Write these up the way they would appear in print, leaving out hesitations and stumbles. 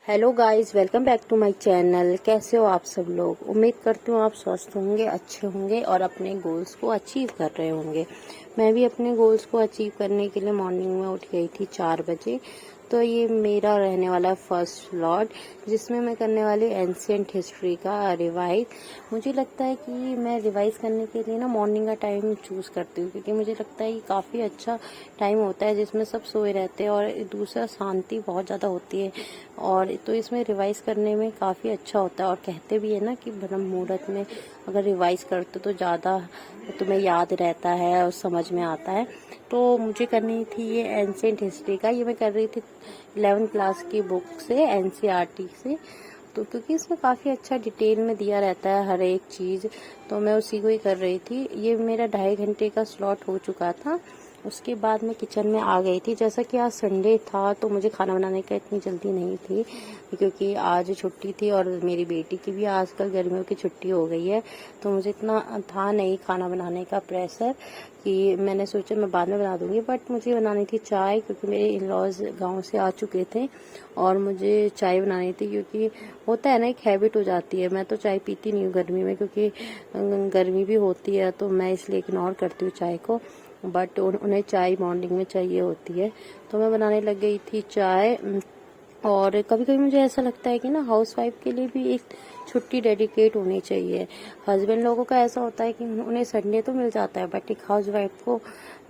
Hello guys, welcome back to my channel. कैसे हो आप सब लोग? उम्मीद करती हूँ आप स्वस्थ होंगे, अच्छे होंगे और अपने गोल्स को अचीव कर रहे होंगे। मैं भी अपने गोल्स को अचीव करने के लिए मॉर्निंग में उठ गई थी 4 बजे। तो ये मेरा रहने वाला फर्स्ट स्लॉट जिसमें मैं करने वाली एंशिएंट हिस्ट्री का रिवाइज। मुझे लगता है कि मैं रिवाइज करने के लिए ना मॉर्निंग का टाइम चूज़ करती हूँ, क्योंकि मुझे लगता है कि काफ़ी अच्छा टाइम होता है जिसमें सब सोए रहते हैं और दूसरा शांति बहुत ज़्यादा होती है। और तो इसमें रिवाइज करने में काफ़ी अच्छा होता है। और कहते भी है ना कि ब्रह्म मुहूर्त में अगर रिवाइज करते तो ज़्यादा तुम्हें याद रहता है और समझ में आता है। तो मुझे करनी थी ये एंशिएंट हिस्ट्री का। ये मैं कर रही थी 11th क्लास की बुक से, एनसीईआरटी से। तो क्योंकि इसमें काफ़ी अच्छा डिटेल में दिया रहता है हर एक चीज़, तो मैं उसी को ही कर रही थी। ये मेरा 2.5 घंटे का स्लॉट हो चुका था। उसके बाद मैं किचन में आ गई थी। जैसा कि आज संडे था तो मुझे खाना बनाने का इतनी जल्दी नहीं थी, क्योंकि आज छुट्टी थी और मेरी बेटी की भी आजकल गर्मियों की छुट्टी हो गई है। तो मुझे इतना था नहीं खाना बनाने का प्रेशर कि मैंने सोचा मैं बाद में बना दूंगी। बट मुझे बनानी थी चाय, क्योंकि मेरे इन लॉज गाँव से आ चुके थे और मुझे चाय बनानी थी। क्योंकि होता है ना, एक हैबिट हो जाती है। मैं तो चाय पीती नहीं हूँ गर्मी में, क्योंकि गर्मी भी होती है तो मैं इसलिए इग्नोर करती हूँ चाय को। बट उन्हें चाय मॉर्निंग में चाहिए होती है, तो मैं बनाने लग गई थी चाय। और कभी कभी मुझे ऐसा लगता है कि ना हाउस वाइफ के लिए भी एक छुट्टी डेडिकेट होनी चाहिए। हस्बैंड लोगों का ऐसा होता है कि उन्हें संडे तो मिल जाता है, बट एक हाउस वाइफ को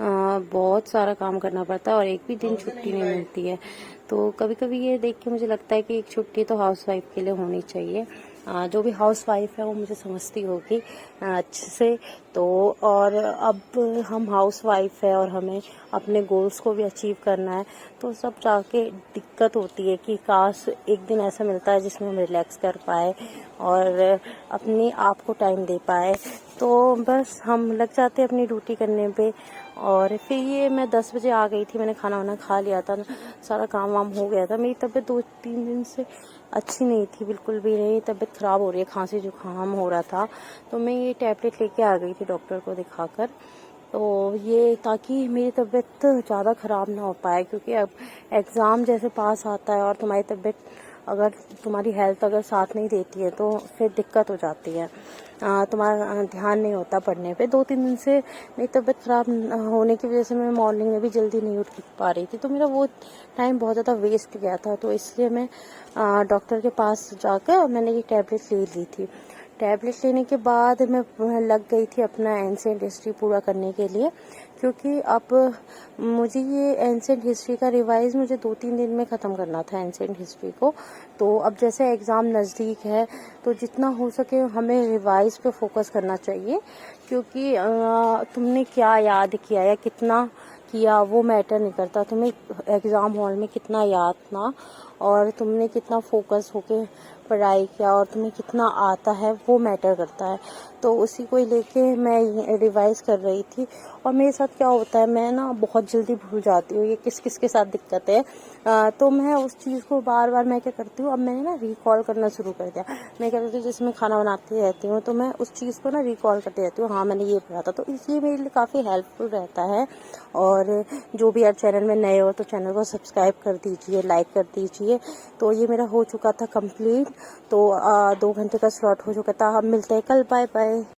बहुत सारा काम करना पड़ता है और एक भी दिन छुट्टी नहीं मिलती है। तो कभी कभी ये देख के मुझे लगता है कि एक छुट्टी तो हाउस वाइफ के लिए होनी चाहिए। जो भी हाउस वाइफ है वो मुझे समझती होगी अच्छे से। तो और अब हम हाउस वाइफ है और हमें अपने गोल्स को भी अचीव करना है, तो सब जाके दिक्कत होती है कि काश एक दिन ऐसा मिलता है जिसमें हम रिलैक्स कर पाए और अपने आप को टाइम दे पाए। तो बस हम लग जाते हैं अपनी ड्यूटी करने पे। और फिर ये मैं 10 बजे आ गई थी, मैंने खाना वाना खा लिया था, सारा काम वाम हो गया था। मेरी तबीयत 2-3 दिन से अच्छी नहीं थी, बिल्कुल भी नहीं। तबीयत ख़राब हो रही है, खांसी जुकाम हो रहा था। तो मैं ये टैबलेट लेके आ गई थी डॉक्टर को दिखाकर। तो ये ताकि मेरी तबीयत ज़्यादा ख़राब ना हो पाए, क्योंकि अब एग्ज़ाम जैसे पास आता है और तुम्हारी तबीयत अगर तुम्हारी हेल्थ अगर साथ नहीं देती है तो फिर दिक्कत हो जाती है। तुम्हारा ध्यान नहीं होता पढ़ने पे। 2-3 दिन से मेरी तबीयत ख़राब होने की वजह से मैं मॉर्निंग में भी जल्दी नहीं उठ पा रही थी, तो मेरा वो टाइम बहुत ज़्यादा वेस्ट गया था। तो इसलिए मैं डॉक्टर के पास जाकर मैंने ये टैबलेट ले ली थी। टैबलेट लेने के बाद मैं लग गई थी अपना एंशिएंट हिस्ट्री पूरा करने के लिए, क्योंकि अब मुझे ये एंशिएंट हिस्ट्री का रिवाइज मुझे 2-3 दिन में ख़त्म करना था एंशिएंट हिस्ट्री को। तो अब जैसे एग्ज़ाम नज़दीक है तो जितना हो सके हमें रिवाइज पे फोकस करना चाहिए, क्योंकि तुमने क्या याद किया या कितना किया वो मैटर नहीं करता। तुम्हें एग्ज़ाम हॉल में कितना याद था और तुमने कितना फोकस होके पढ़ाई किया और तुम्हें कितना आता है वो मैटर करता है। तो उसी को ही लेके मैं रिवाइज कर रही थी। और मेरे साथ क्या होता है, मैं ना बहुत जल्दी भूल जाती हूँ। ये किस किस के साथ दिक्कत है। तो मैं उस चीज़ को बार बार मैं क्या करती हूँ, अब मैंने ना रिकॉल करना शुरू कर दिया। मैं क्या करती हूँ, जिसमें खाना बनाती रहती हूँ तो मैं उस चीज़ को ना रिकॉल करती रहती हूँ, हाँ मैंने ये पढ़ा था। तो इसलिए मेरे लिए काफ़ी हेल्पफुल रहता है। और जो भी आप चैनल में नए हो तो चैनल को सब्सक्राइब कर दीजिए, लाइक कर दीजिए। तो ये मेरा हो चुका था कंप्लीट। तो 2 घंटे का स्लॉट हो चुका था। अब मिलते हैं कल, बाय बाय।